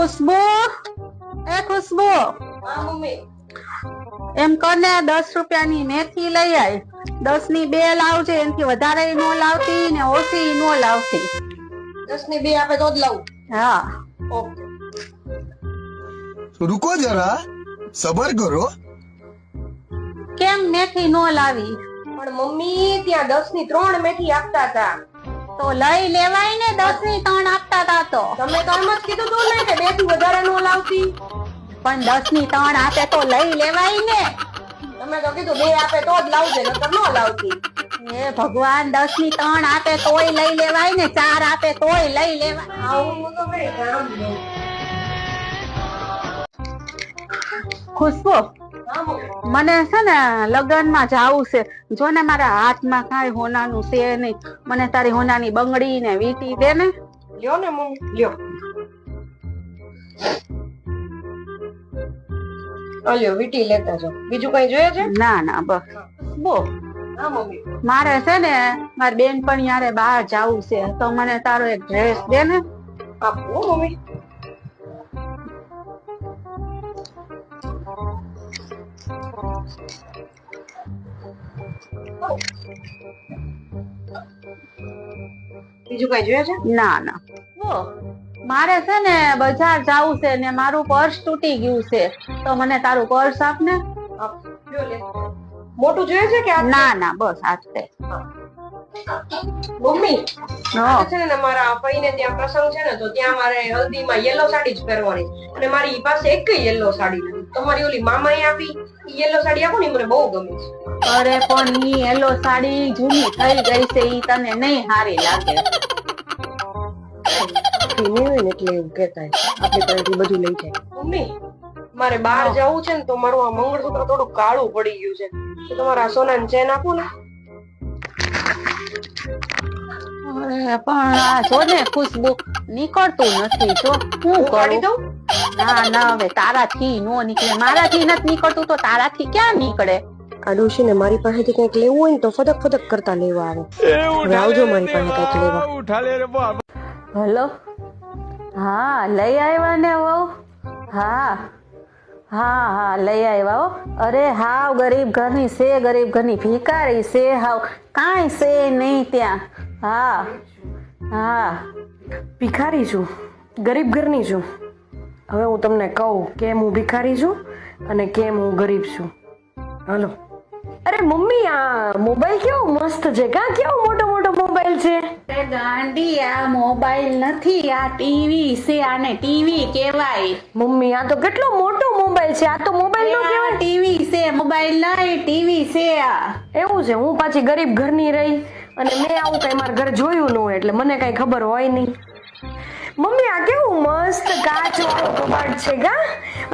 ખુશ્બુ, એ ખુશ્બુ, હા મમ્મી. એમ કરને 10 રૂપિયાની મેથી લઈ આય. 10 ની 2 લાવજે, એનાથી વધારે નો લાવતી ને ઓછી નો લાવતી. 10 ની 2 આપે તો જ લાવું. હા ઓકે. रुको जरा सबर करो। કેમ મેથી નો લાવી? પણ મમ્મી ત્યાં 10 ની 3 મેથી આપતા હતા. તો લઈ લેવાય ને, 10 ની 3 આપતા તા તો. તમે તો એમ જ કીધું તું ને કે 2 થી વધારે નો લાવતી. પણ 10 ની 3 આપે તો લઈ લેવાય ને. તમે તો કીધું 2 આપે તો જ લાવજે, નકર નો લાવતી. હે ભગવાન, 10 ની 3 આપે તોય લઈ લેવાય ને, 4 આપે તોય લઈ લેવાય. આવું તો કઈ કામ નહીં. ખુશ્બુ, હા મમ્મી. મને છે ને લગ્નમાં જાવું છે. જો ને મારા હાથમાં કાંઈ હોનાનું છે નહીં. મને તારી હોનાની બંગડી ને વીંટી દે ને. લ્યો ને મમ્મી, લ્યો. લ્યો વીટી લેતા જાઓ. બીજું કઈ જોઈએ છે? ના ના બસ બો. હા મમ્મી. મારે છે ને મારી બેનપણી હારે બહાર જાવું છે, તો મને તારો એક ડ્રેસ દે ને. આપો મમ્મી. બીજું કઈ જોઈએ છે? ના ના બો. મારે છે ને બજાર જાવું છે ને મારું પર્સ તૂટી ગયું છે, તો મને તારું પર્સ આપ ને. લ્યો લે. મોટું જોઈએ છે કે આ? ના ના બસ આજ તે. મમ્મી હા. આજે છે ને મારા ભાઈને ત્યાં પ્રસંગ છે ને, તો ત્યાં મારે હલ્દીમાં યેલો સાડી જ પહેરવાની, અને મારી પાસે એક યેલો સાડી નથી. તમારી ઓલી મામાએ આપી ઈ યેલો સાડી આપો ને, ઈ મને બહુ ગમે છે. અરે પણ ઈ યેલો સાડી જૂની થઈ ગઈ છે, ઈ તને નહીં સારી લાગે. એટલે એવું કહેતા આપણે ત્યાંથી બધું લઈ જાય. મમ્મી મારે બહાર જવું છે ને, તો મારું આ મંગળસૂત્ર થોડું કાળું પડી ગયું છે, તો તમારા સોનાની ચેન આપો ને. અરે પણ આ જો ને ખુશ્બુ, નીકળતું નથી. જો હું કાઢી કરું? દઉં? ના ના હવે તારાથી નો નીકળે. મારાથી નથી નીકળતું તો તારાથી ક્યાં નીકળે? આ ડોશી ને મારી પાસેથી કઈક લેવું હોય ને તો ફદક ફદક કરતા લેવા આવે. હવે આવજો મારી પાસે કઈક લેવા. હેલો, હા લઈ આવ્યા ને વહુ? હા હા હા લઈ આવ્યા હો. અરે હાવ ગરીબ ઘરની છે, ગરીબ ઘરની ભિખારી છે હાવ, કાંઈ છે નહીં ત્યાં. હા હા ભિખારી છું, ગરીબ ઘરની છું. હવે હું તમને કહું કેમ હું ભિખારી છું અને કેમ હું ગરીબ છું. હાલો. અરે મમ્મી, આ મોબાઈલ કેવો મસ્ત છે, કાં કેવો મોટો મોટો મોબાઈલ છે. એ ગાંડી, આ મોબાઈલ નથી, આ ટીવી છે. આને ટીવી કહેવાય. મમ્મી આ તો કેટલો મોટો મોબાઈલ છે, આ તો મોબાઈલ નો કહેવાય. ટીવી છે, મોબાઈલ નહીં, ટીવી છે આ. એવું છે, હું પાછી ગરીબ ઘરની રહી અને મેં આવું કઈ મારા ઘરે જોયું ન હોય એટલે મને કઈ ખબર હોય નહીં. મમ્મી આ કેવું મસ્ત કાચ વાળો કબાટ છે કા,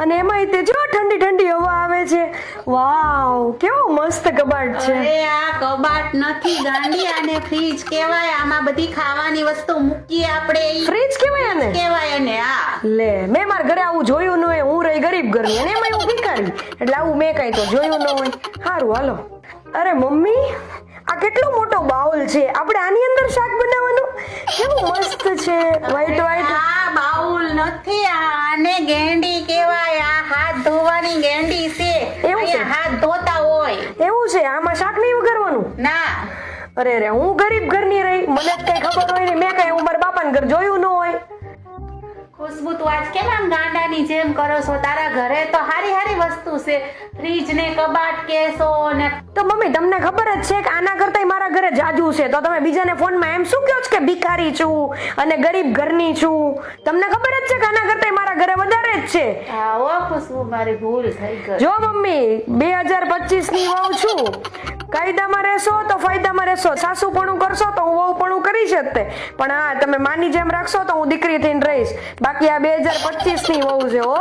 અને એમાં તે જો ઠંડી ઠંડી હવા આવે છે. વાવ, કેવો મસ્ત કબાટ છે. અરે આ કબાટ નથી ગાંડી, આને ફ્રીજ કહેવાય. આમાં બધી ખાવાની વસ્તુ મૂકીએ આપણે. ફ્રીજ કેવાય આને? કહેવાય અને આ લે, મેં મારા ઘરે આવું જોયું ન હોય. હું રહી ગરીબ ઘરની અને એમાં હું ભિખારી, એટલે આવું મેં કઈ તો જોયું ન હોય. સારું હાલો. અરે મમ્મી આ કેટલો મોટો બાઉલ છે, આપણે આની અંદર શાક બનાવવાનું. કેવું મસ્ત છે, વ્હાઈટ વ્હાઈટ. આ બાઉલ નથી, આને ગેંડી કહેવાય. આ હાથ ધોવાની ગેંડી છે. એવું છે? અહીંયા હાથ ધોતા હોય. એવું છે, આમાં શાક નહીં વઘારવાનું? ના અરે રે, હું ગરીબ ઘરની રહી, મને જ કઈ ખબર હોય ને. મેં કઈ હું મારા બાપાને ઘર જોયું ન હોય. ખુશ્બુ, તું આજ કેમ આમ ગાંડાની જેમ કરો છો? તારા ઘરે તો હારી હારી વસ્તુ છે, ફ્રીજ ને કબાટ કેસો ને. તો મમ્મી તમને ખબર જ છે કે આના કરતા મારા ઘરે જાજુ છે, તો તમે બીજાને ફોનમાં એમ શું કહો છો કે ભિખારી છું અને ગરીબ ઘરની છું? તમને ખબર જ છે કે આના કરતા મારા ઘરે વધારે જ છે. હા ઓ ખુશ્બુ, મારી ભૂલ થઈ ગઈ. જો મમ્મી 2025 ની વહુ છું, કાયદામાં રહેશો તો ફાયદામાં રહેશો. સાસુપણું કરશો તો હું વહુપણું કરીશ જ તે, પણ હા તમે માની જેમ રાખશો તો હું દીકરી થઈને રહીશ. બાકી આ 2025 ની વહુ છે હો.